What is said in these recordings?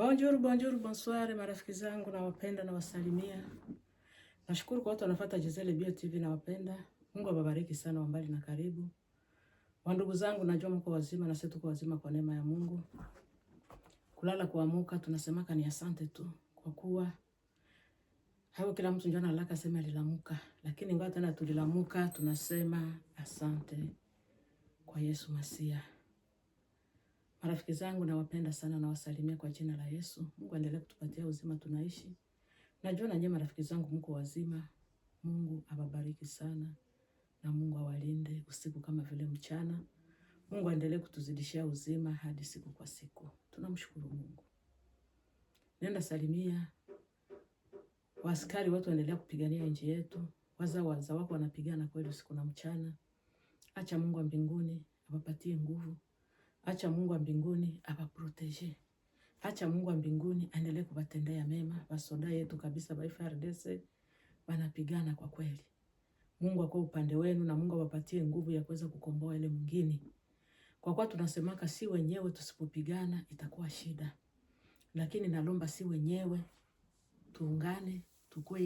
Bonjour, bonjour, bonsoir marafiki zangu nawapenda na wasalimia. Nashukuru kwa watu wanafuata Giselle Bio TV nawapenda. Mungu awabariki sana wa mbali na karibu. Wandugu zangu najua mko wazima na sisi tuko wazima kwa neema ya Mungu. Kulala kuamuka tunasemaka ni asante tu kwa kuwa hapo kila mtu njoo analaka sema alilamuka, lakini ngoja tena tulilamuka tunasema asante kwa Yesu Masia. Marafiki zangu nawapenda sana na wasalimia kwa jina la Yesu. Mungu aendelee kutupatia uzima tunaishi. Najua na nyinyi marafiki zangu mko wazima. Mungu awabariki sana na Mungu awalinde usiku kama vile mchana. Mungu aendelee kutuzidishia uzima hadi siku kwa siku. Tunamshukuru Mungu. Nenda salimia waaskari watu waendelea kupigania nchi yetu. Waza wako wanapigana kweli usiku na mchana. Acha Mungu wa mbinguni awapatie nguvu. Acha Mungu wa mbinguni awaprotege. Acha Mungu wa mbinguni aendelee kuwatendea mema. Wasoda yetu kabisa wa FARDC wanapigana kwa kweli. Mungu ako upande wenu na Mungu awapatie nguvu ya kuweza kukomboa ile mwingine. Kwa kuwa tunasemaka si wenyewe tusipopigana itakuwa shida. Lakini nalomba si wenyewe tuungane, tukue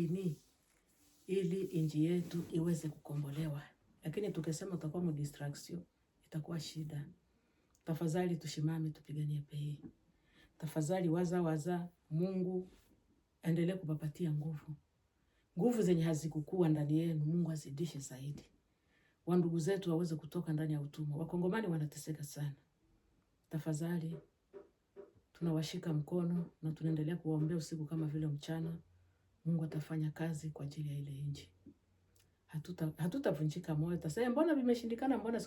ili inji yetu iweze kukombolewa. Lakini tukisema tutakuwa mu distraction itakuwa shida. Tafadhali tushimame tupiganie pei. Tafadhali waza Mungu endelee kuwapatia nguvu. Nguvu zenye hazikukua ndani yenu Mungu azidishe zaidi. Wandugu zetu waweze kutoka ndani ya utumwa. Wakongomani wanateseka sana. Tafadhali tunawashika mkono na tunaendelea kuwaombea usiku kama vile mchana. Mungu atafanya kazi kwa ajili ya ile nchi. Hatutavunjika moyo. Tasema mbona vimeshindikana, mbona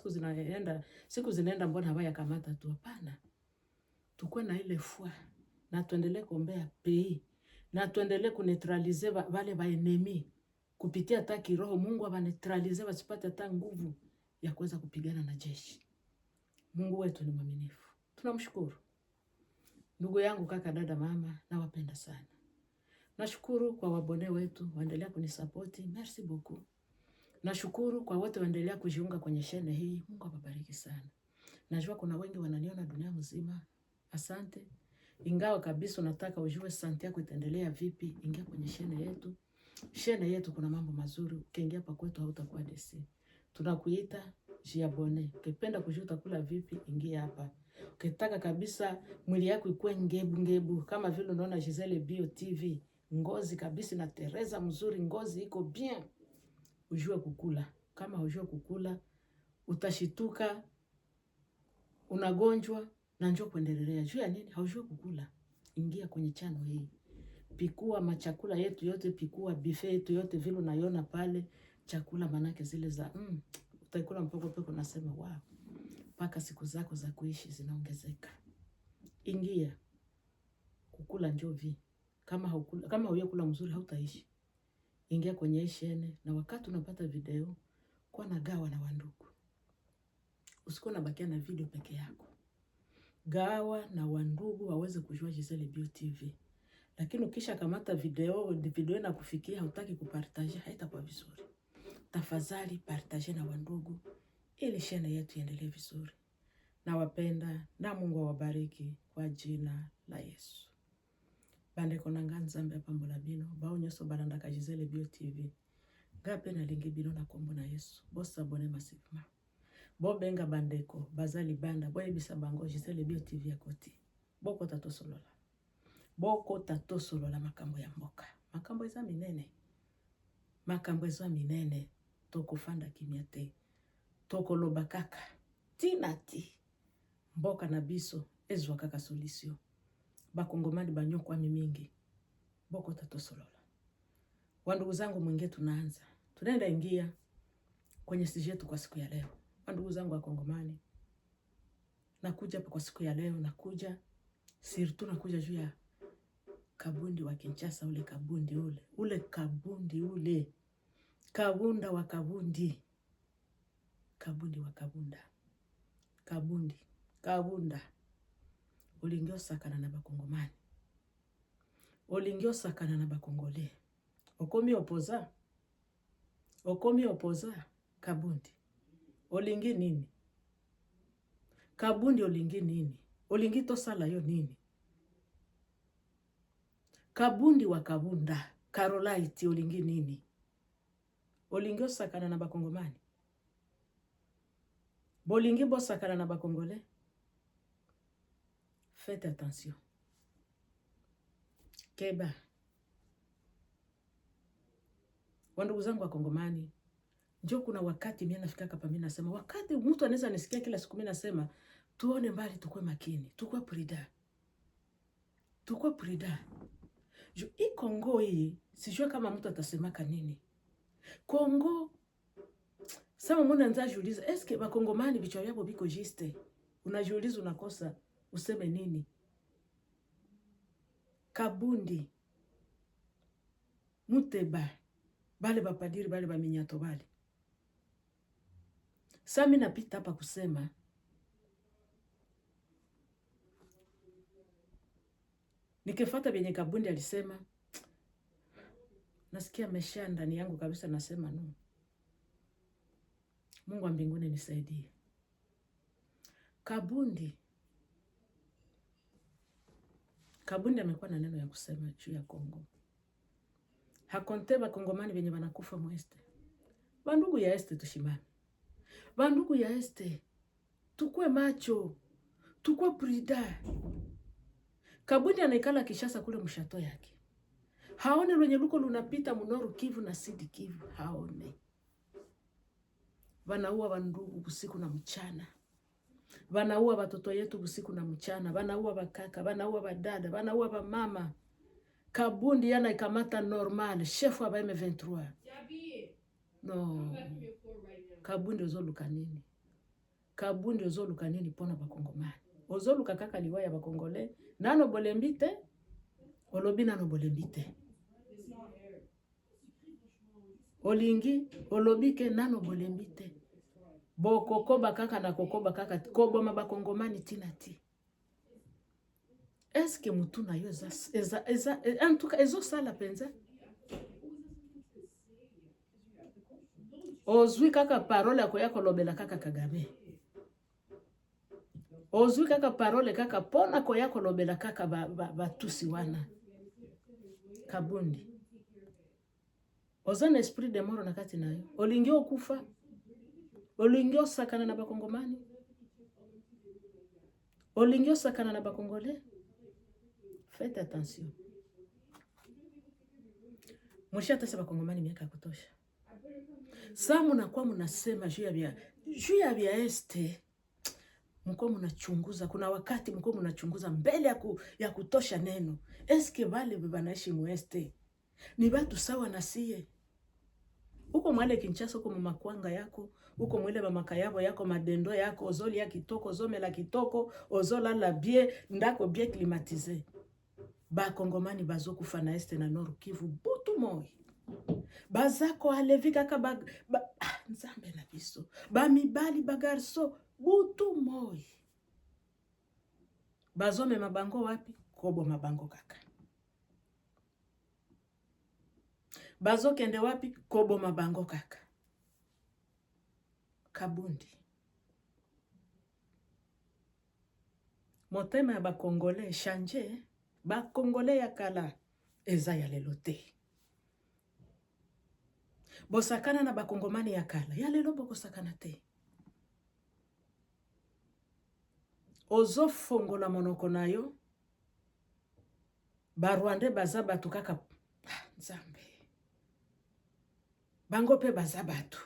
siku zinaenda mbona hawaya kamata tu, hapana. Tukue na ile foi na tuendelee kuombea pays na tuendelee kuneutralize wale ba enemy kupitia hata kiroho. Mungu abaneutralize wasipate hata nguvu ya kuweza kupigana na jeshi. Mungu wetu ni mwaminifu. Tunamshukuru. Ndugu yangu, kaka, dada, mama, nawapenda sana. Nashukuru kwa wabone wetu waendelea kunisapoti. Merci beaucoup. Nashukuru kwa wote waendelea kujiunga kwenye shene hii. Mungu awabariki sana. Najua kuna wengi wananiona dunia mzima. Asante. Ingawa kabisa unataka ujue asante yako itaendelea vipi, ingia kwenye shene yetu. Shene yetu kuna mambo mazuri. Ukiingia hapa kwetu hautakuwa desi. Tunakuita jiabone. Ukipenda kujua utakula vipi, ingia hapa. Ukitaka kabisa mwili yako ikuwe ngebu kama vile unaona Giselle Bio TV, ngozi kabisa na Teresa mzuri, ngozi iko bien, ujue kukula. Kama ujue kukula utashituka, unagonjwa na njoo kuendelea. Jua nini? Haujue kukula. Ingia kwenye channel hii. Pikua machakula yetu yote, pikua buffet yetu yote vile unaiona pale, chakula manake zile za utakula mpoko peko nasema wow. Paka siku zako za kuishi zinaongezeka. Ingia kukula njovi. Kama huyakula mzuri hautaishi. Ingia kwenye shene na wakati unapata video kwa nagawa na wandugu. Usikuwa unabakia na video peke yako. Gawa na wandugu waweze kujua Giselle Bio TV. Lakini ukisha kamata video na kufikia hutaki kupartaje, haitakuwa vizuri. Tafadhali partaje na wandugu ili shene yetu iendelee vizuri. Nawapenda na Mungu awabariki kwa jina la Yesu. Bande konanga nzambe pambola bino bao nyoso balandaka Giselle Bio TV. Gape na lingi bino na kombo na Yesu. Bosa abone masivima. Bo benga bandeko bazali banda boye bisa bango Giselle Bio TV ya koti. Boko tatosolola. Boko tatosolola makambo ya mboka. Makambo eza minene. Makambo eza minene. Toko fanda kimia te. Toko loba kaka. Tinati. Mboka na biso ezwa kaka solution. Bakongomani banyokwa mingi. Boko tatosolola. Wandugu zangu mwingie tunaanza. Tunaenda ingia kwenye sijetu kwa siku ya leo. Wandugu zangu wa Kongomani. Nakuja hapa kwa siku ya leo, nakuja juu ya Kabundi wa Kinshasa, ule Kabundi ule. Ule Kabundi ule. Kabunda wa Kabundi. Kabundi wa Kabunda. Kabunda. Ulingio sakana na Bakongomani. Ulingio sakana na Bakongole. Okomi opoza. Kabundi. Olingi nini? Kabundi olingi nini? Olingi tosala yo nini? Kabundi wa Kabunda, Carolite olingi nini? Olingi osakana na bakongomani? Bolingi bosakana na bakongolais? Faites attention. Keba. Wandugu zangu wa Kongomani, njoo kuna wakati mimi nafika hapa mimi nasema, wakati mtu anaweza nisikia kila siku mimi nasema tuone mbali, tukue makini, tukue prida. Tukue prida. Hii Kongo hii, sijua kama mtu atasemaka nini. Kongo, sama mwana nza juliza, eske bakongomani bichwa yabo biko jiste? Unajuliza unakosa, useme nini? Kabundi, Muteba, bale bapadiri, bale baminyato bale. Sami napita hapa kusema, nikifuata benye Kabundi alisema, nasikia mesha ndani yangu kabisa, nasema no. Mungu wa mbinguni nisaidie. Kabundi amekuwa na neno ya kusema juu ya Kongo. Hakonte bakongomani benye banakufa mweste. Bandugu ya este tushimame. Bandugu ya este, tukue macho, tukue prida. Kabundi anaikala Kishasa kule mshato yake. Haone lwenye luko lunapita Munoru Kivu na Sidi Kivu, haone. Wanaua bandugu usiku na mchana. Wanaua watoto yetu usiku na mchana. Wanaua bakaka, wanaua badada, wanaua bamama. Kabundi yana ikamata normal, chef wa M23. No. Kabundi ozoluka nini? Kabundi ozoluka nini pona bakongomani? Ozoluka kaka liwaya bakongolais, nano bolembite, olobi nano bolembite. Olingi, olobike nano bolembite. Bokokoba kaka na kokoba kaka, koboma bakongomani tinati. Eske mutu na yo en tout cas ezo sala penza? Ozwi kaka parole ko yako lobela kaka Kagame. Ozwi kaka parole kaka pona ko yako lobela kaka batusi wana. Kabundi. Ozana esprit de mort na kati nayo. Olingi okufa. Olingi osakana na bakongomani. Olingi osakana na bakongolais. Faites attention. Mwisha tasa bakongomani miaka kutosha. Saa munakuwa munasema juu ya bia este, mko munachunguza, kuna wakati mko munachunguza mbele ya kutosha neno. Eske wale banaishi mueste ni watu sawa na sie? Uko mwale Kinshasa, uko mamakwanga yako, uko mwele mamakayabo yako, madendo yako, ozoli ya kitoko, ozomela kitoko, ozola la bie, ndako bie climatize. Ba Kongomani bazokufa na este na Nord Kivu butu moi. Bazako alevika ka nzambe na biso. Ba mibali bagarso butu moi. Bazome mabango wapi? Kobo mabango kaka. Bazo kende wapi? Kobo mabango kaka. Kabundi. Motema ya bakongolais change, bakongolais ya kala eza ya lelo te. Bosakana na bakongomani ya kala, ya lelo bokosakana te. Ozo fongola monoko na yo, Barwande baza batu kaka nzambe. Bango pe baza batu.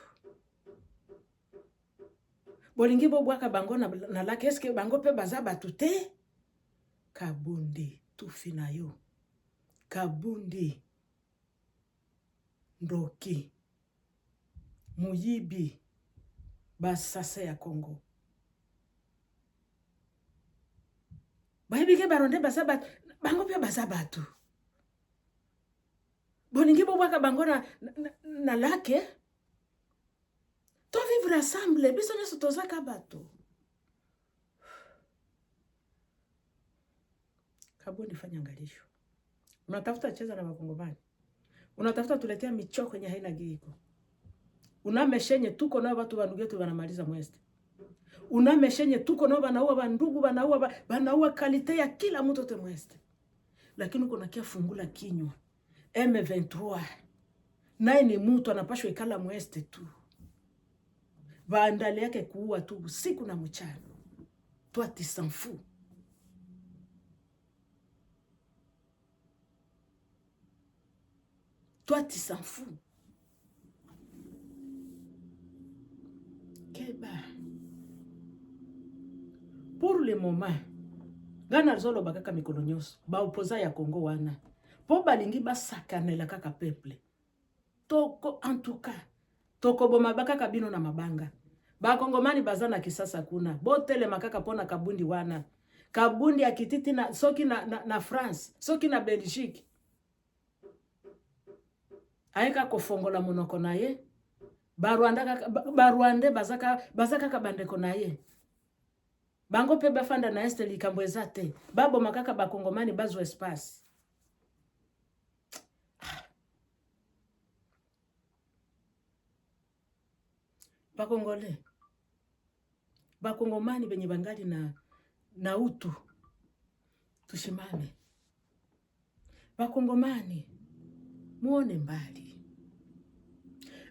Bolingi bobwaka bango na lake, eske bango pe baza batu te? Kabundi tufi na yo. Kabundi ndoki muyibi basase ya Kongo. Bayibike Baronde baza batu, bango pe baza batu. Bolingi bobwaka bango na lake, to vivre ensemble, biso nyeso tozaka bato. Kabundi fanya angalisho. Unatafuta cheza na bakongomani. Unatafuta tuletea michoko yenye haina giko. Unameshenye tuko nao watu bandugu yetu wanamaliza mweste. Unameshenye tuko nao banaua bandugu, banaua kalite ya kila mtu te mweste. lakini uko nakia fungula kinywa. M23 naye ni mtu anapashwa ikala mweste tu, baandali yake kuua tu usiku na mchana. Toi tu s'en fous. Toi tu s'en fous. Keba. Pour le moment, Gana zolo bakaka mikolo nyonso, ba opoza ya Congo wana. Po balingi basakanela kaka peuple. Toko en tout cas, toko boma bakaka bino na mabanga. Ba Kongomani bazana kisasa kuna. Botele makaka pona kabundi wana. Kabundi ya kititi na soki na France, soki na Belgique. Aeka kofongola monoko na ye. Baruande bazaka kabandeko na ye. Bango pe bafanda na este likambo ezate. Babo makaka ba Kongomani bazo espace. Ba Kongole. Ba Kongomani benye bangali na utu. Tushimame. Ba Kongomani muone mbali.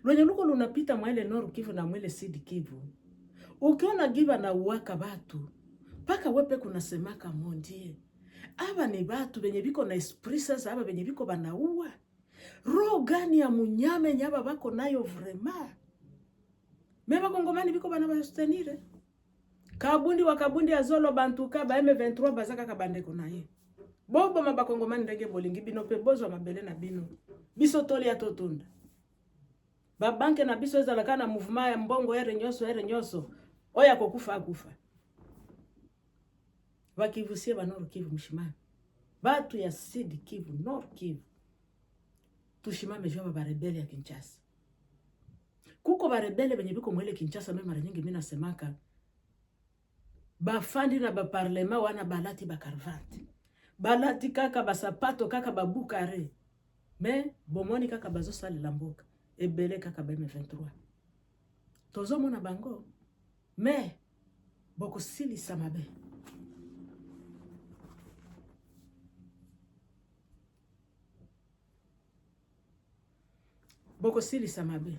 Lwenye luko lunapita mwele Nord Kivu na mwele Sud Kivu. Ukiona giba na uwaka batu, paka wepe kuna semaka mondie. Aba ni batu benye biko na esprit sasa, aba benye biko banauwa. Roho gani ya munyame nyaba bako nayo vrema. Meba Kongomani biko banabastenire. Kabundi wakabundi ya zolo bantuka ba M23 bazaka kabandeko na ye. Bobo maba Kongomani ndenge bolingi bino pe bozo mabele na bino. Biso toli ya totunda. Babanke na biso ezalaka na mouvement ya mbongo ere nyoso. Oya kokufa akufa. Bakivusie ba Nord Kivu mshimame. Batu ya Sud Kivu, Nord Kivu. Tushimame jwa ba rebeli ya Kinshasa. Kuko ba rebeli benye biko mwele Kinshasa meme mara nyingi mimi nasemaka. Bafandi na ba parlement wana balati ba karvati. Balati kaka ba sapato kaka ba bukare. Me bomoni kaka bazo sali lamboka. Ebele kaka ba M23. Tozo mona bango. Me boko sili samabe. Boko sili samabe.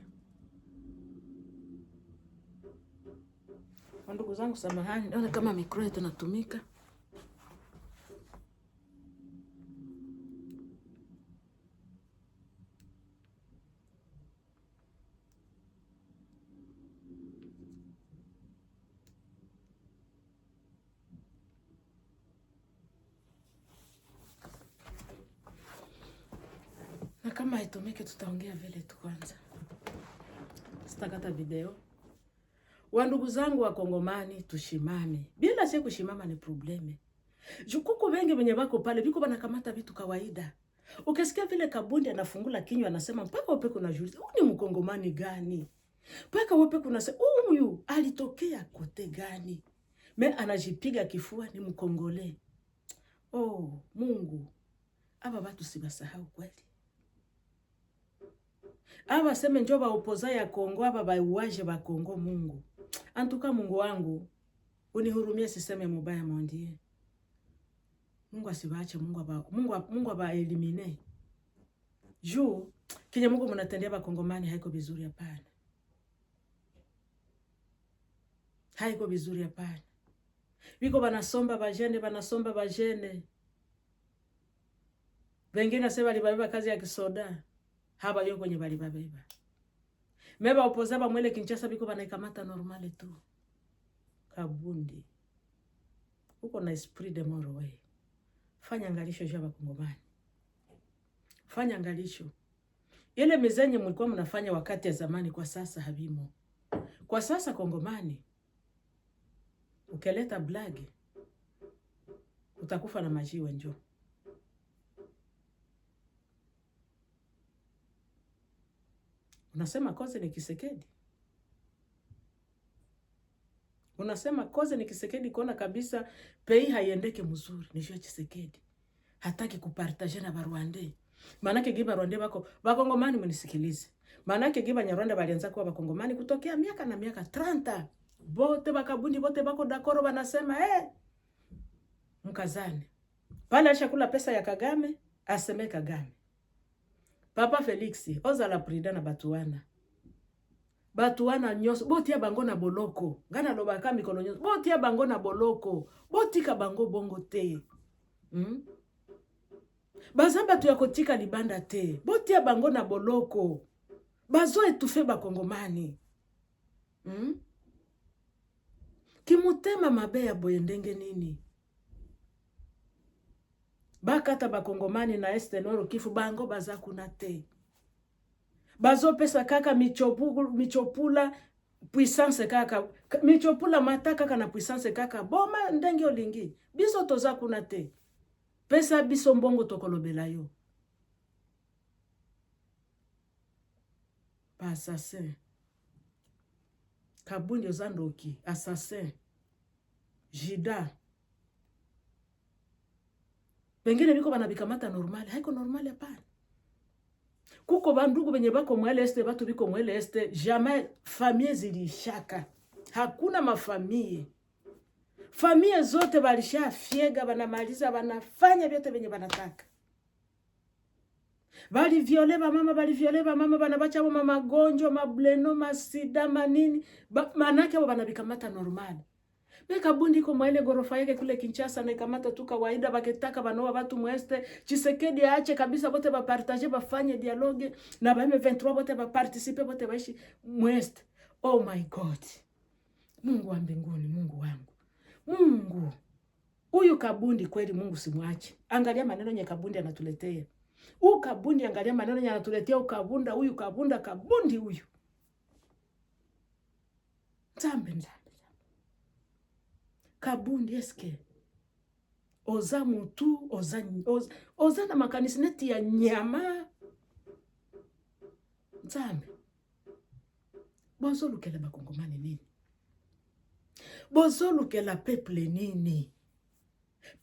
Ndugu zangu samahani, naona kama mikro yetu natumika. Na kama haitumiki tutaongea vile tu kwanza. Sitakata video. Wandugu zangu wa Kongomani tushimame. Bila si kushimama ni probleme. Jukuku wengi wenye wako pale biko banakamata vitu kawaida. Ukisikia vile Kabundi anafungula kinywa anasema mpaka wewe kuna juliza, "Huyu ni Mkongomani gani?" Mpaka wewe kuna sema, "Huyu alitokea kote gani?" Me anajipiga kifua ni Mkongole. Oh, Mungu. Aba watu sibasahau kweli. Aba sema njoo ba opoza ya Kongo, aba ba uwaje ba Kongo Mungu. Antuka Mungu wangu, unihurumie siseme mubaya mondie. Mungu asibaache, Mungu aba elimine. Juu kinye Mungu mnatendea ba Kongomani haiko vizuri hapana. Haiko vizuri hapana. Biko banasomba bajene. Wengine sema libabeba kazi ya kisoda. Haba yo kwenye balibabeba. Meba opoza ba mwele Kinshasa biko banaikamata normale tu. Kabundi. Uko na esprit de mort we. Fanya angalisho jua ba Kongomani. Fanya angalisho. Ile mizenye mlikuwa mnafanya wakati ya zamani kwa sasa habimo. Kwa sasa Kongomani ukeleta blagi utakufa na majiwe njoo. Unasema koze ni Kisekedi. Unasema koze ni Kisekedi kuona kabisa pei haiendeke mzuri. Ni jua Kisekedi. Hataki kupartaje na Barwande. Manake giba Rwande bako. Bakongomani mnisikilize. Manake giba Nyarwanda balianza kuwa Bakongomani kutokea miaka na miaka 30. Bote bakabundi bote bako dakoro banasema mkazane. Pale alishakula pesa ya Kagame, aseme Kagame. Papa Felix, oza la prida na batuana. Batuana nyos, botia bango na boloko. Ngana lobaka mikolo nyos, botia bango na boloko. Botika bango bongo te. Baza batu ya kotika libanda te. Botia bango na boloko. Bazo etufe bakongomani. Kimutema mabe ya boye ndenge nini? Bakata bakongomani na este noro Kivu bango baza kuna te. Bazo pesa kaka michopula puissance kaka. Michopula mata kaka na puissance kaka. Boma ndenge olingi. Biso toza kuna te. Pesa biso mbongo tokolobela yo. Pa assassin. Kabundi ozandoki. Assassin. Jida. Bengine biko banabikamata normali. Haiko normali hapana. Kuko bandugu benye bako mwele este, batu biko mwele este, jamais famille zilishaka. Hakuna mafamille. Famille zote balisha fiega, banamaliza, banafanya vyote benye banataka. Bali viole ba mama, banabacha wa mama gonjo, mableno, masida, manini, manake wa banabikamata normali. Beka bundi ko mwele gorofa yake kule Kinshasa na ikamata tu kawaida baketaka banoa watu mweste. Tshisekedi aache kabisa bote ba partager bafanye dialogue na ba M23 bote ba participer bote baishi mweste. Oh my God. Mungu wa mbinguni, Mungu wangu. Mungu. Huyu Kabundi kweli Mungu simwache. Angalia maneno nye Kabundi anatuletea. Huyu Kabundi angalia maneno nye anatuletea ukabunda huyu Kabundi huyu. Nzambe. Kabundi eske oza mutu, oza na makanisi neti ya nyama. Nzambe. Bozo lukela bakongomani nini? Bozo lukela peuple nini?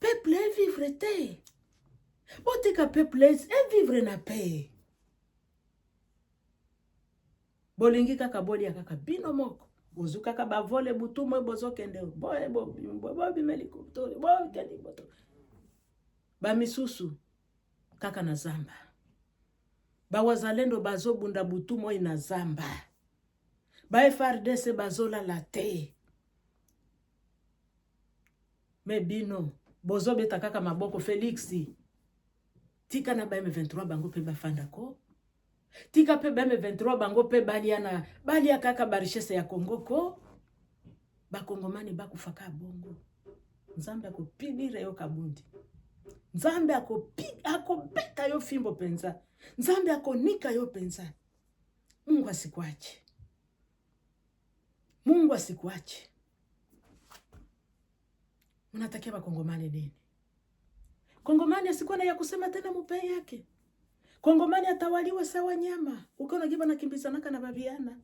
Peuple e vivre te. Botika peuple e vivre na paix. Bolingi kaka boli ya kaka bino moko. Bozu kaka bavole butu mwe bozo kende. Bobi melikuptore. Bobi kendi boto. Ba misusu kaka na zamba. Ba wazalendo bazo bunda butu mwe na zamba. Ba FARDC bazo la late. Mebino. Bozo beta kaka maboko Felixi. Tika na ba M23 bango pe bafanda ko. Tika pe ba M23 bango pe balia kaka barishese ya Kongo ko. Bakongomani bakufaka bongo. Nzambe akopilira yo Kabundi. Nzambe akobeta yo fimbo penza. Nzambe akonika yo penza. Mungu asikuache. Mungu asikuache. Unatakia bakongomani nini? Kongomani asikuwa na ya kusema tena mupe yake. Kongomani atawaliwe sawa nyama. Ukiona giba nakimbizanaka na babiana.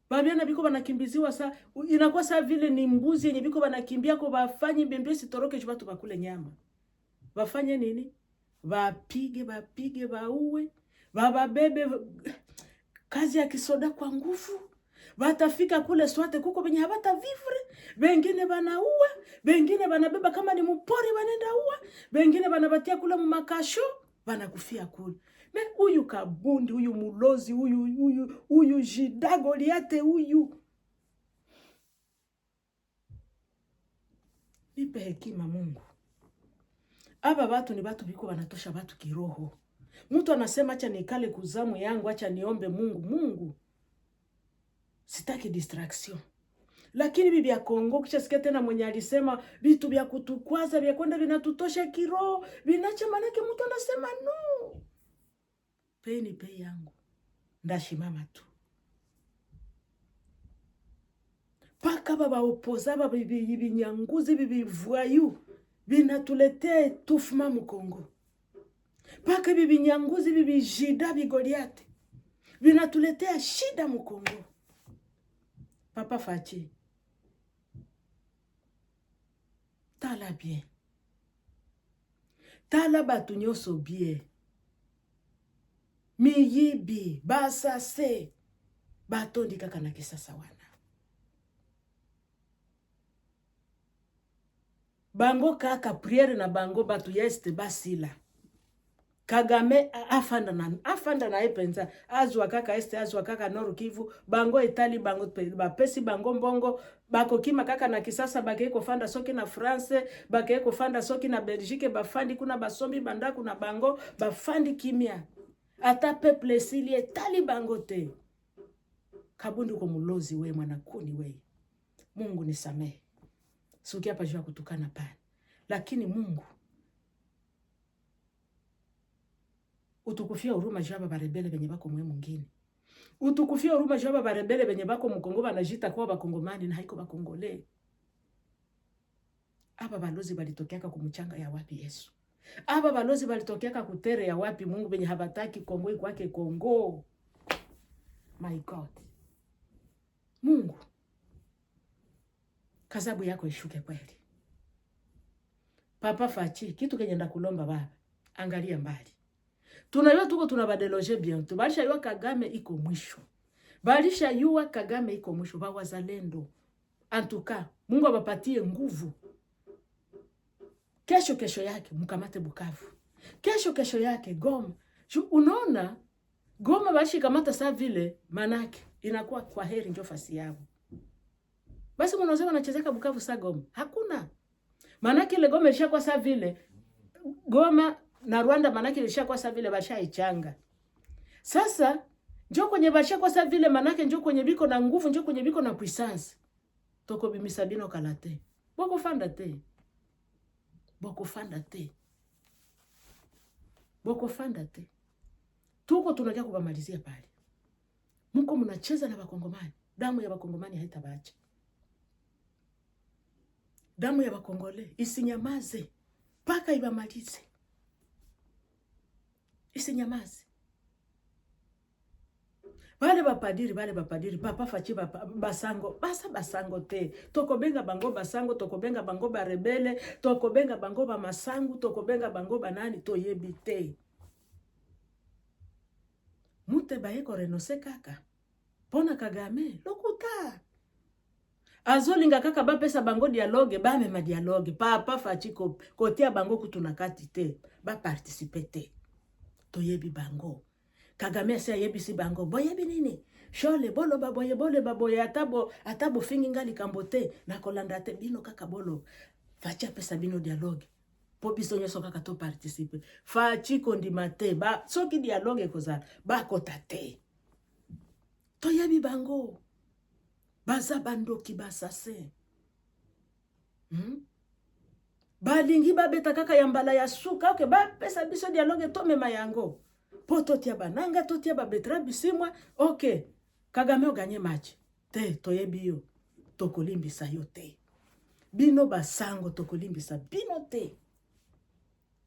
Babiana biko banakimbiziwa sa inakuwa saa vile ni mbuzi yenye biko banakimbia ko bafanye mbembe sitoroke watu bakule nyama. Bafanye nini? Bapige bauwe. Bababebe kazi ya kisoda kwa nguvu. Batafika kule swate kuko benye habata vivre. Bengine banaua, bengine banabeba kama ni mpori banenda ua, bengine banabatia kule mumakasho, banakufia kule. Me huyu Kabundi, huyu mulozi, huyu Jida Goliate huyu. Nipe hekima Mungu. Aba watu ni watu biko banatosha watu kiroho. Mtu anasema acha nikale kuzamu yangu, acha niombe Mungu. Sitaki distraction. Lakini bibi ya Kongo kishasikia tena mwenye alisema vitu vya kutukwaza vya kwenda vinatutosha kiroho, vinacha manake mtu anasema no. Pei yangu. Ndashimama tu. Paka baba opoza baba bibi nyanguzi bibi voyou vinatuletea tufuma mu Kongo. Paka bibi nyanguzi bibi Jida bi Goliate vinatuletea shida mu Kongo. Papa Fachi. Tala bien. Tala batu nyoso bien. Miyibi, basase, batondi kaka na kisasa wana. bango kaka priere na bango batu yeste basila. Kagame afanda na epenza azwa kaka este azwa kaka Nord Kivu bango etali bango bapesi bango mbongo bakokima kaka na Kisasa bakeko fanda soki na France bakeko fanda soki na Belgique bafandi kuna basombi bandaku na bango bafandi kimia ata peuple sili etali bango te. Kabundi ko mulozi we mwana kuni we. Mungu nisamehe. Suki hapa jua kutukana pana. Lakini Mungu utukufia huruma jaba barebele benye bako mwe mwingine. Utukufia huruma jaba barebele benye bako mkongo banajita kwa bakongomani na haiko bakongole. Aba balozi balitokeaka kumuchanga ya wapi Yesu? Aba balozi balitokeaka kutere ya wapi Mungu benye habataki Kongo kwake Kongo? My God. Mungu, kazabu yako ishuke kweli. Papa Fachi, kitu kenye ndakulomba baba, angalia mbali. Tunayua tuko tunabadeloje bientôt. Balisha yua Kagame iko mwisho. Balisha yua Kagame iko mwisho. Bawazalendo. Antuka, Mungu abapatie nguvu. Kesho yake, mkamate Bukavu. Kesho yake, Goma. Unaona, Goma balishi kamata saa vile, manake, inakuwa kwa heri njo fasi yao. Basi mwanaweza wanachezeka Bukavu saa Goma. Hakuna. Manake ile Goma ilisha kwa saa vile, Goma na Rwanda manake ilisha kwa saa vile basha ichanga. Sasa, njo kwenye basha kwa saa vile manake njo kwenye biko na nguvu, njo kwenye biko na puissance. Toko bimisabino kalate. Boko fanda te. Boko fanda te. Boko fanda te. Tuko tunakia kubamalizia pale. Muko mnacheza na bakongomani. Damu ya bakongomani haitabacha. Damu ya bakongole isinyamaze paka ibamalize. Isinyamaze. Bale bapadiri Papa Fachi basango te. Tokobenga bango basango, tokobenga bango barebele, tokobenga bango ba masangu, tokobenga bango banani toyebi te. Mute baeko renose kaka. Pona Kagame lokuta. Azolinga kaka bapesa bango dialogue ba mema dialogue Papa Fachi kotia bango kutunakati te ba participer te. Toyebi bango. Kagame se yebisi bango boyebi nini? Shole bolo baboye atabo fingi ngali kambote na kolanda te bino kaka bolo. Fachi apesa bino dialogue. Po biso nyoso kaka to participer. Fachi kondima te ba soki dialogue kozala ba kota te. Toyebi bango. Baza bandoki basase. Balingi babeta kaka ya mbala ya suka. Okay, ba pesa biso dialogue to mema yango. Po totia bananga, totia babetra bisimwa. Okay, Kagame oganye match. Te, toyebi yo. Tokolimbisa yo te. Bino basango tokolimbisa bino te.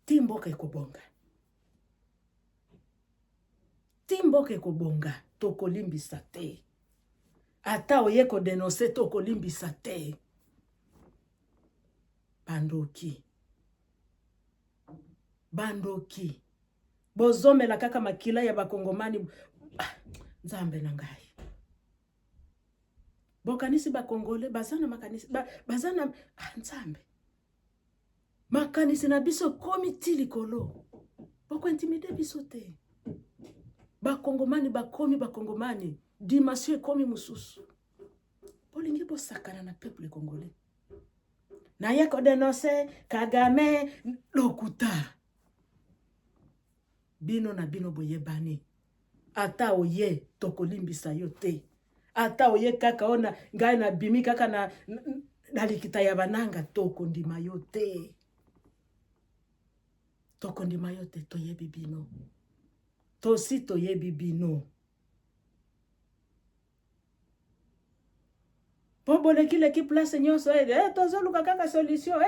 Timboka ekobonga. Timboka ekobonga. Tokolimbisa te. Ata oyeko denonse tokolimbisa te. Bandoki. Bozomela kaka makila ya bakongomani. Nzambe na ngai. Bokanisi bakongole bazana makanisi bazana nzambe. Makanisi na biso komi tilikolo. Boko intimide biso te. Bakongomani bakongomani. Dimasio komi mususu. Bolingi bo sakana na peuple congolais. Na yeko denonse Kagame lokuta. Bino na bino boyebani. Ata oye tokolimbisa yo te. Ata oye kaka ona ngai na bimi kaka na likita ya bananga tokondima yo te. Tokondima yo te toyebi bino. Tosi toyebi bino. Pobole kile ki place nyoso tozoluka kaka solution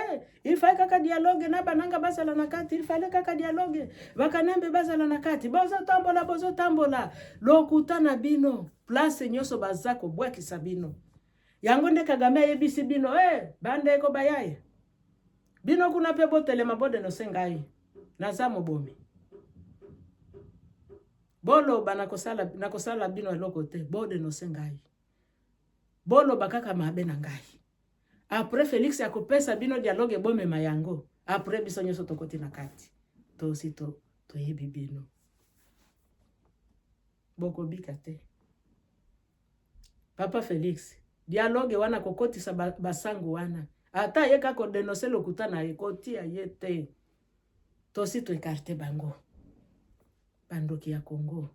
il fallait kaka dialogue na bananga basala na kati, il fallait kaka dialogue bakanembe basala na kati bozo tambola lokuta na bino place nyoso bazako bwakisa bino yango nde Kagame yebisi bino bande ko bayaye bino kuna pe botele mabode no sengai naza mobomi bolo nakosala bino eloko te bode no sengai. Bolo bakaka mabe na ngai. Après Felix akopesa bino dialogue bome mayango. Après biso nyoso tokoti na kati. To sito to yebi bino. Boko bikate. Papa Felix, dialogue wana kokoti sa basangu wana. Ata yeka ko denoncer lokuta na ekoti ayete. To sito ekarte bango. Bandoki ya Congo.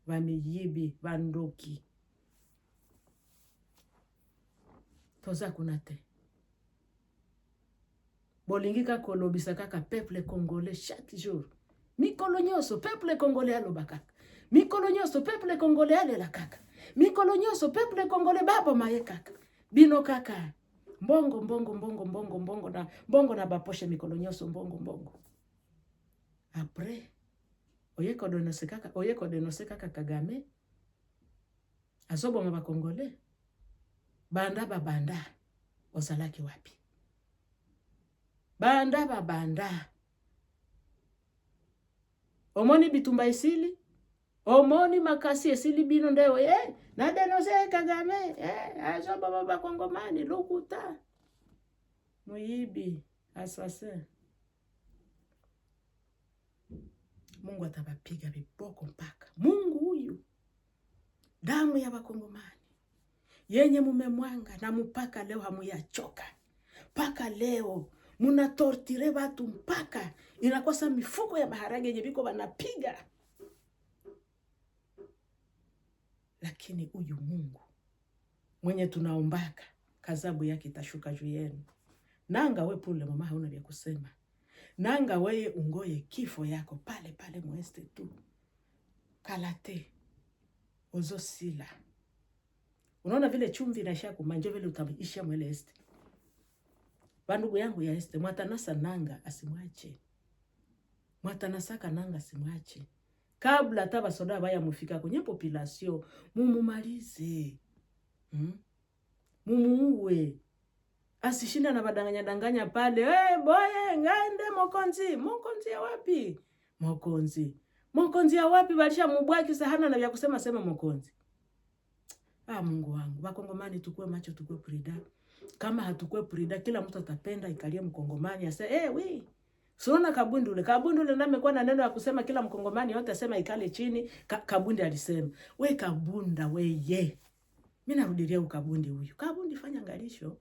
Bamiyibi bandoki. Toza kunate. Bolingi ka kolobisa kaka peuple congolais chaque jour. Mikolo nyoso peuple congolais alobaka. Mikolo nyoso peuple congolais alela kaka. Mikolo nyoso peuple congolais babo maye kaka. Bino kaka. Mbongo na baposhe mikolo nyoso mbongo. Après oyeko denoncer kaka Kagame. Azobo maba congolais. Banda. Ozalaki wapi? Banda. Omoni bitumba isili? Omoni makasi esili bino ndeyo na denoncer Kagame azoba baba kongomani lukuta. Muyibi, assassin. Mungu atabapiga viboko mpaka. Mungu huyu. Damu ya bakongomani. Yenye mumemwanga na mpaka leo hamuyachoka. Mpaka leo muna tortire watu mpaka inakosa mifuko ya maharage yenye biko wanapiga. Lakini huyu Mungu mwenye tunaombaka kazabu yake itashuka juu yenu. Nanga we pule mama hauna vya kusema. Nanga weye ungoye kifo yako pale mweste tu. Kalate. Ozo sila. Unaona vile chumvi inaisha kumanje vile utaisha mwele este. Bandugu yangu ya este, mwatanasa nanga asimwache. Mwatanasaka nanga asimwache. Kabla taba soda baya mufika kwenye population, mumumalize. Mumuue. Asishinda na badanganya pale. Boye, ngaende Mokonzi ya wapi? Mokonzi ya wapi balisha mubwaki sahana na vya kusema sema Mokonzi. Mungu wangu, bakongomani tukue macho, tukue prida. Kama hatukue prida, kila mtu atapenda ikalie mkongomani ase, we. Sona Kabundule na amekuwa na neno ya kusema kila mkongomani yote asema ikale chini, Kabundi alisema. We Kabunda weye. Mimi narudilia ukabundi huyu. Kabundi fanya ngalisho.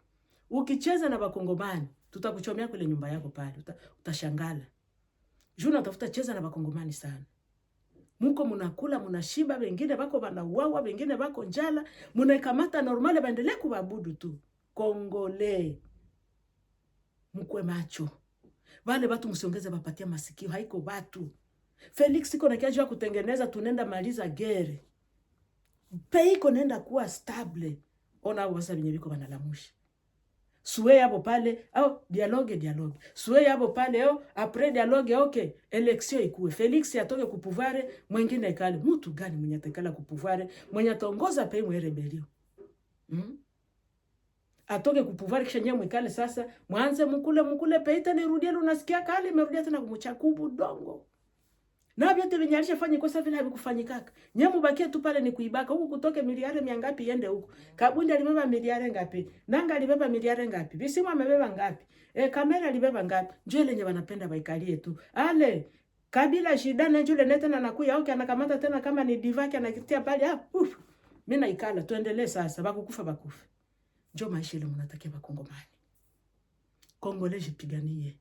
Ukicheza na bakongomani, tutakuchomea kule nyumba yako pale, utashangala. Juna utafuta cheza na bakongomani sana. Muko munakula, munashiba, wengine bako banauawa, wengine bako njala, munaikamata normale baendelee kuabudu tu. Kongole. Mkwe macho. Wale watu msiongeze bapatia masikio, haiko watu. Felix iko na kiaji wa kutengeneza tunenda maliza gere. Peiko nenda kuwa stable. Ona wasa binyebiko banalamushi. Suwe yabo pale, dialogue. Suwe yabo pale, après dialogue, okay, election ikuwe. Felix atoke kupuvare, mwengine ikale. Mutu gani mwenye atakala kupuvare, mwenye atongoza pei mwe rebelio. Atoke kupuvare kisha nye mwikale sasa, mwanze mukule peita nirudie lunasikia kali, merudia tena kumuchakubu dongo. Na vyote vinyalisha fanyi kwa safi na havikufanyikaka. Nye mubakia tu pale ni kuibaka. Huku kutoke miliare miangapi yende huku. Kabundi alibeba miliare ngapi. Nanga alibeba miliare ngapi. Bisimu amebeba ngapi. Kamera alibeba ngapi. Njole nye wanapenda baikalie tu. Ale. Kabila shidana njule nete na nakuya. Oke anakamata tena kama ni divaki anakitia pale. Mina ikala. Tuendelee sasa. Bakufa. Njo maisha ile munatakia bakongomani. Kongole jipiganie.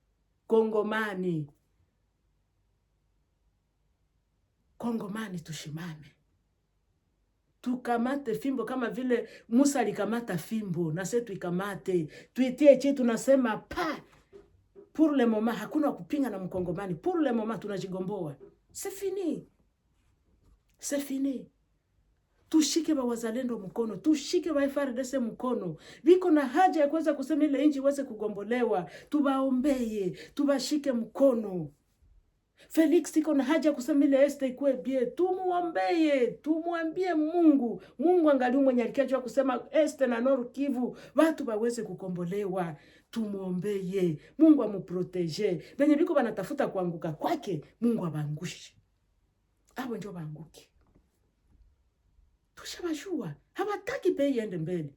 Kongomani tushimame. Tukamate fimbo kama vile Musa alikamata fimbo. Na setu ikamate. Tuitie chi tunasema pa. Pour le moment hakuna kupinga na mkongomani. Pour le moment tunajigomboa. C'est fini. Tushike ba wazalendo mkono. Tushike ba FARDC mkono. Biko na haja ya kuweza kusema ile inchi iweze kugombolewa. Tubaombeye. Tubashike mkono. Felix iko na haja kusema ile este ikuwe bie. Tumuombeye, tumuambie Mungu. Mungu angalia mwenye alikiachwa kusema este na Nord Kivu watu baweze kukombolewa. Tumuombeye. Mungu amuprotege. Benye biko banatafuta kuanguka kwake, Mungu abangushe. Abo ndio banguke. Tushabashua. Hawataki pei ende mbele.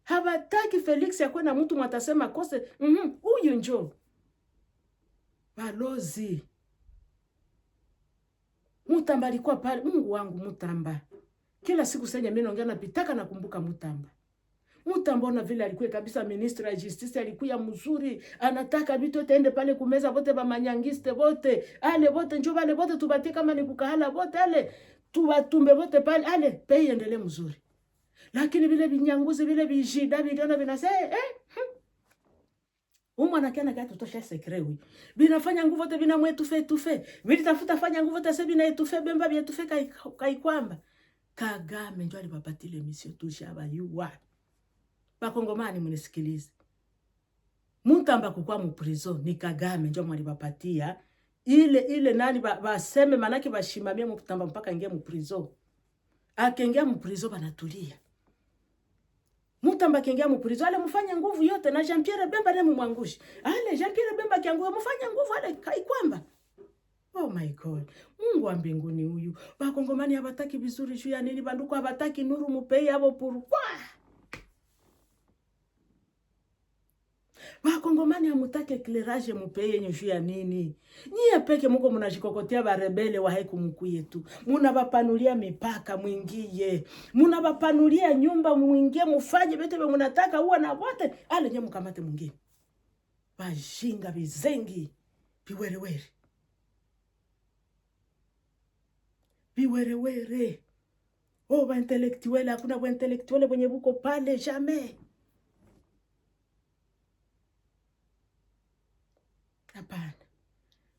Habataki Felix akwe na mtu mwatasema kose, huyu njo balozi. Mutamba alikuwa pale, Mungu wangu Mutamba. Kila siku senye mimi naongea napitaka nakumbuka Mutamba. Mutamba ona vile alikuwa kabisa ministre ya justice, alikuwa mzuri, anataka vitu tende pale kumeza bote ba manyangiste bote, ale bote njo bale bote tubatie kama ni kukahala bote ale, tubatumbe bote pale ale, pei endelee mzuri. Lakini vile binyanguzi vile bijida bigana binase umwana kana katu tosha sekrewi. Binafanya nguvu te bina mwetufe tufe. Bilitafuta fanya nguvu te se bina etufe bemba bia tufe kwamba. Kagame ndio alipapatile misio tushaba yuwa. Bakongomani munisikilize. Mutamba kukua mu prison ni Kagame ndio mwalipapatia. Ile nani baseme manake bashimamia Mutamba mpaka ingia mu prison. Akengia mu prison banatulia. Mutamba kengia mu prison ale mufanya nguvu yote na Jean Pierre Bemba ne mumwangushi. Ale Jean Pierre Bemba kiangu mufanya nguvu ale kaikwamba. Oh my God. Mungu wa mbinguni huyu. Bakongomani habataki vizuri juu ya nini? Banduko habataki nuru mupei abo pourquoi? Bakongomani hamutake éclairage mupei yenye juu ya nini? Nyie peke muko munajikokotea barebele wa haiku mkuye tu. Munabapanulia mipaka mwingie. Munabapanulia nyumba mwingie mufanye bete be munataka uwa na wote. Ale nye mukamate mwingine. Bajinga bizengi. Biwerewere. Biwerewere. Oh ba intellectuel, hakuna ba intellectuel wenye buko pale jamais. Hapana.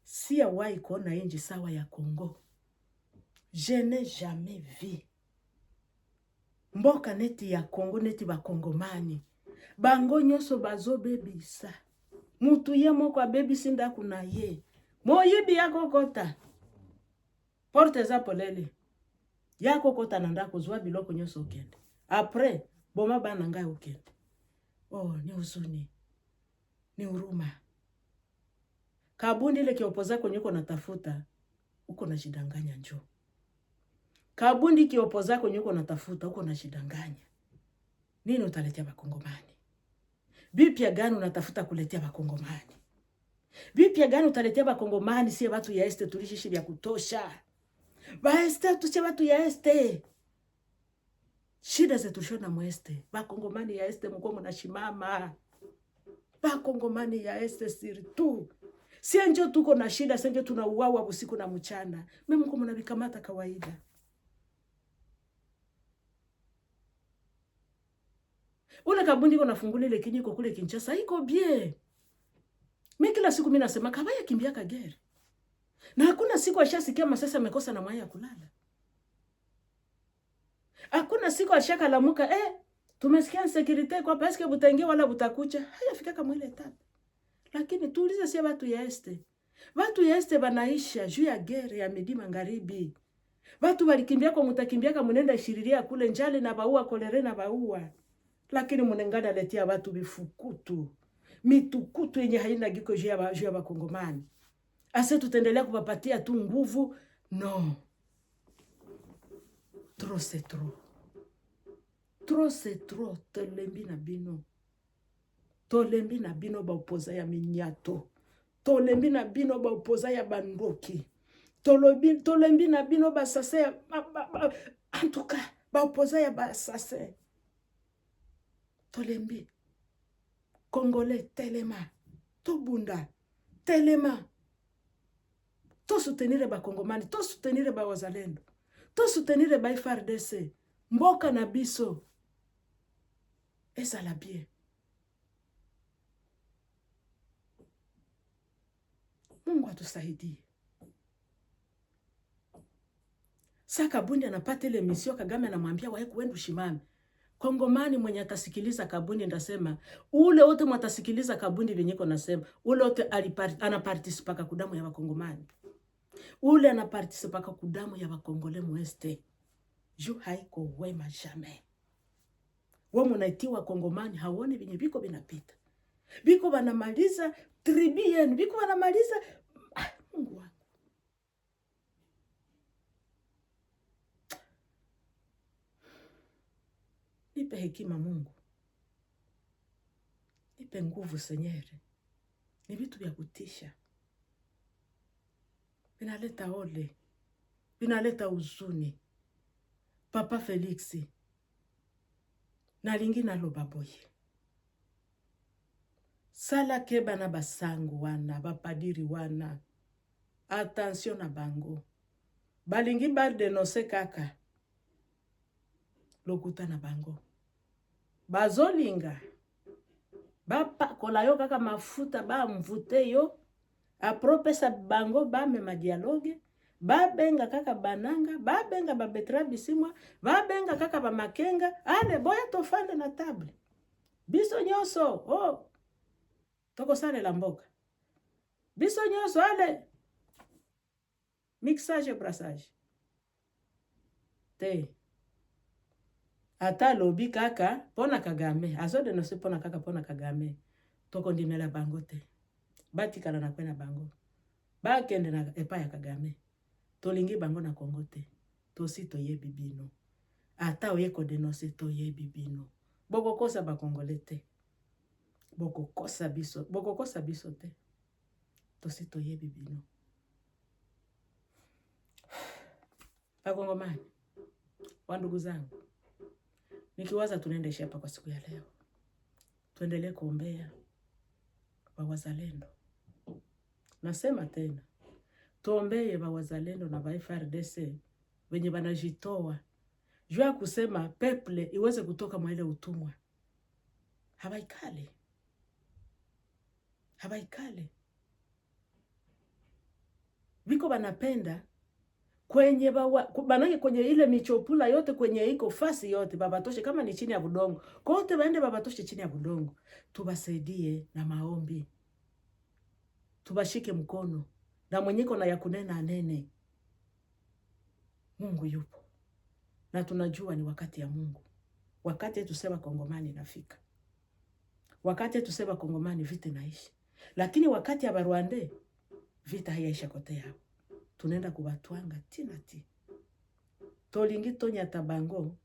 Si awai kuona inji sawa ya Kongo. Je n'ai jamais vu. Mboka neti ya Kongo neti ba Kongomani. Bango nyoso bazo bebisa. Mutu ye moko a bebisi ndaku na ye. Moyibi yako kota. Porte za polele. Yako kota na ndaku zwa biloko nyoso ukende. Après, boma bana ngai ukende. Oh, ni huzuni. Ni huruma. Kabundi ile kiopoza kwenye uko natafuta, uko na jidanganya njo. Kabundi kiopoza kwenye uko natafuta, uko na jidanganya. Nini utaletea bakongomani? Bipya gani unatafuta kuletea bakongomani? Bipya gani utaletea bakongomani? Sie watu ya este tulishishi vya kutosha. Ba este tuche watu ya este. Shida zetu shona mweste. Bakongomani ya este mko mnashimama. Bakongomani ya este siritu. Sienjo tuko na shida, sienjo tunauawa usiku na mchana. Mimi mko mnavikamata kawaida. Ule Kabundi iko nafungula ile kinyiko kule Kinshasa iko bien. Mimi kila siku mimi nasema kabaya kimbia kagere. Na hakuna siku ashasikia Masasa amekosa na mwaya ya kulala. Hakuna siku ashaka lamuka tumesikia security kwa paske butaingia wala butakucha. Hayafika kama ile tatu. Lakini tuulize si watu ya este. Watu ya este banaisha juu ya gere ya Midi Magharibi. Watu walikimbia kwa mutakimbia kama munenda shiriria kule njale na baua kolere na baua. Lakini munengana letia watu bifukutu. Mitukutu yenye haina giko juu ya bakongomani. Ase tutendelea kupapatia tu nguvu? No. Trop c'est trop. Trop c'est trop. Tolembi na bino. Tolembi na bino ba opoza ya minyato. Tolembi na bino ba opoza ya bandoki. Tolembi na bino ba sase ya en tout cas ba opoza ya ba sase. Tolembi. Congolais telema. Tobunda. Telema. To soutenir ba Kongomani, to soutenir ba wazalendo. To soutenir ba FARDC. Mboka na biso. Ezala bien. Mungu atusaidie. Saka Kabundi anapata ile misio, Kagame anamwambia wae kuenda ushimame. Kongomani mwenye atasikiliza Kabundi ndasema, ule wote mwatasikiliza Kabundi venyeko nasema, ule wote anaparticipaka kudamu ya Wakongomani. Ule anaparticipaka kudamu ya Wakongole mweste. Ju haiko wema jamais. Wamo naitiwa Kongomani hawone venye biko binapita. Biko banamaliza tribien, biko banamaliza Mungu wangu. Nipe hekima Mungu. nipe nguvu Senyere. Ni vitu vya kutisha. Vinaleta ole. Vinaleta huzuni. Papa Felix. Na lingi na lobaboye. Sala keba na basangu wana, bapadiri wana. Attention na bango. Balingi ba denonse kaka. Lokuta na bango. Bazolinga. Bapakola yo kaka mafuta ba mvute yo. Apropesa bango ba mema dialogue. Ba benga kaka bananga. Ba benga ba betra bisimwa. Ba benga kaka ba makenga. Ale boya tofande na table. Biso nyoso. Oh. Toko sale la mboka. Biso nyoso ale. Mixage brassage. Te. Ata lobi kaka pona Kagame. Azo denonse pona kaka pona Kagame. Toko ndimela bango te. Batikala na kwena bango. Ba kende na epa ya Kagame. Tolingi bango na Kongo te. Tosi toyebi bino. Ata oyeko denonse toyebi bino. Boko kosa ba Kongole te. Boko kosa biso te. Tosi toyebi bino. Wakongomani, wandugu zangu, nikiwaza tunaendesha hapa kwa siku ya leo. Tuendelee kuombea wazalendo. Nasema tena, tuombee wazalendo na wa FARDC wenye wanajitoa. Jua kusema peple iweze kutoka mwa ile utumwa. Hawaikale. Viko wanapenda kwenye banake kwenye ile michopula yote kwenye iko fasi yote babatoshe kama ni chini ya budongo. Kote waende babatoshe chini ya budongo. Tubasaidie na maombi. Tubashike mkono na mwenyeko na ya kunena anene. Mungu yupo. Na tunajua ni wakati ya Mungu. Wakati tusema Kongomani inafika. Wakati tusema Kongomani vita inaishi. Lakini wakati ya Barwande vita haiyaisha kote yao. Tunaenda kubatwanga tinati. Tolingi tonya tabango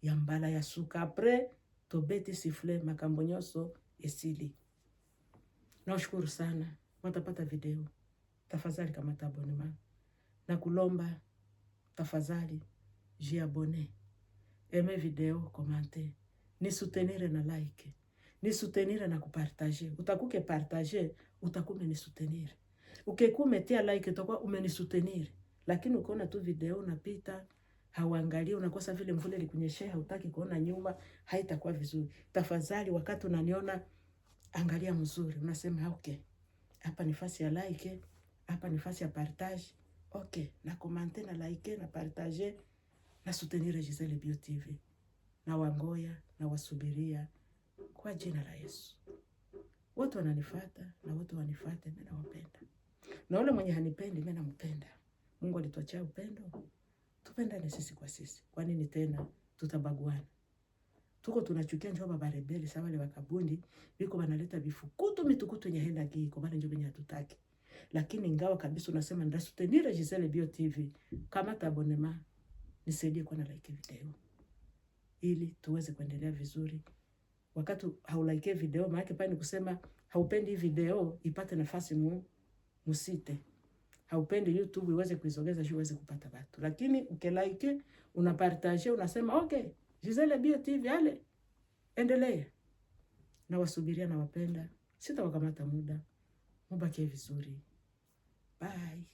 ya mbala ya suka. Apre tobeti sifle makambo nyoso esili. Naushukuru sana. Watapata video. Tafadhali kamata abonema. Na kulomba tafadhali jiabone. Eme video, komante. Ni soutenir na like. Ni soutenir na kupartager. Utakuke partager, utakume ni soutenir. Ukekume tia like utakuwa umenisoutenir. Lakini ukiona tu video unapita, hauangalia, unakosa vile mvule likunyeshea, hutaki kuona nyuma, haitakuwa vizuri. Tafadhali wakati unaniona angalia mzuri, unasema okay. Hapa ni fasi ya like, hapa ni fasi ya partage. Okay, na komante na like na partage na soutenir Giselle Bio TV. Na wangoya na wasubiria kwa jina la Yesu. Wote wananifuata na wote wanifuate, mimi nawapenda. Na ule mwenye hanipendi mimi nampenda. Mungu alituachia upendo. Tupendane sisi kwa sisi. Kwa nini tena tutabaguana? Tuko tunachukia njoo baba rebeli sawa wale wakabundi biko banaleta bifukutu mitukutu yenye henda giko bale njoo benye hatutaki. Lakini ingawa kabisa unasema ndasutenire Giselle Bio TV, kama abonema nisaidie kwa na like video ili tuweze kuendelea vizuri. Wakati haulike video maana pale ni kusema haupendi video ipate nafasi musite. Haupendi YouTube iweze kuisogeza juu iweze kupata watu. Lakini ukilike, unapartage, unasema okay, Giselle Bio TV ale endelea. Na wasubiria na wapenda. Sitawakamata muda. Mubaki vizuri. Bye.